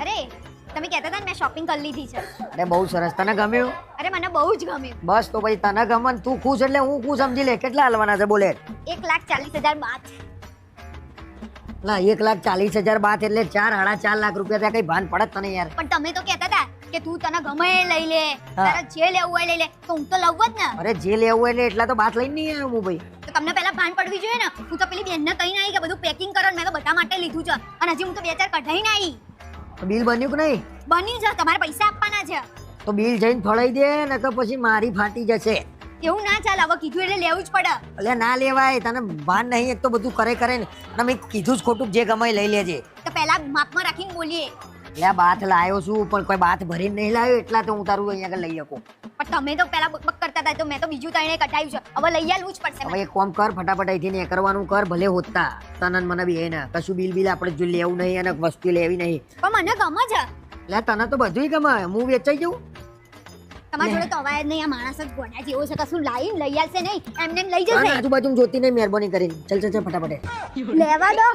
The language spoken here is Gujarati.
અરે તમે કહેતા હતા ને મેં શોપિંગ કરી લીધી છે. અરે બહુ સરસ. તને ગમ્યું? અરે મને બહુ જ ગમ્યું. બસ તો પછી તને ગમે ને તું ખુશ એટલે હું ખુશ. સમજી લે કેટલા હાલવાના છે બોલે. 1,40,000 બાદ. ના 1,40,000 બાત એટલે 4-4.5 લાખ રૂપિયા ત્યાં કઈ ભાન પડે જ તને યાર. પણ તમે તો કહેતા હતા કે તું તને ગમે એ લઈ લે, હા. તારે જે લેવું હોય લઈ લે. તો હું તો લઉં જ ને. અરે જે લેવું એટલે એટલા તો બાત લઈને નહીં આવ્યો હું ભાઈ. તો તમને પહેલા ભાન પડવી જોઈએ ને. હું તો પેલી બેનને કહીને આવી કે બધું પેકિંગ કરો ને મેં તો બધા માટે લીધું છે અને હજી હું તો 2-4 કઢાઈને આવી. તો બિલ બન્યું કે નહીં? બન્યું છે, તમારે પૈસા આપવાના છે. તો બિલ જઈને ફળાઈ દે ને તો પછી મારી ફાટી જશે. એવું ના ચાલે, હવે કીધું એટલે લેવું જ પડે. એટલે ના લેવાય. તને ભાન નહીં. એક તો બધું કરે ને મેં કીધું જ ખોટું. જે ગમે એ લઈ લેજે. તો પહેલા માપમાં રાખીને બોલીએ. એટલે આ બાથ લાવ્યો છું પણ કોઈ બાથ ભરીને નહીં લાવ્યો એટલા તો હું તારું અહીંયા આગળ લઈ શકું. પણ તમે તો પહેલા બકબક કરતા હતા તો મેં તો બીજું તણે કઢાયું છે. હવે લઈ આવવું જ પડશે. હવે એક કામ કર, ફટાફટ અહીંથી ને કરવાનું કર. ભલે હોતા તને ને મને બી ને કશું બિલ આપણે જો લેવું નહીં અને વસ્તુ લેવી નહીં. પણ મને ગમે છે. એટલે તને તો બધુંય ગમે. હું વેચાઈ જઉં. તમારા જોડે તો અવાજ નહીં. આ માણસ જ ગોડા જેવો છે. કશું લાવીને લઈ આવશે નહીં, એમને એમ લઈ અને જશે. આજુબાજુ જોતી નહીં મહેરબાની કરીને. ચલ ચલ ચલ ફટાફટ. લેવા દો.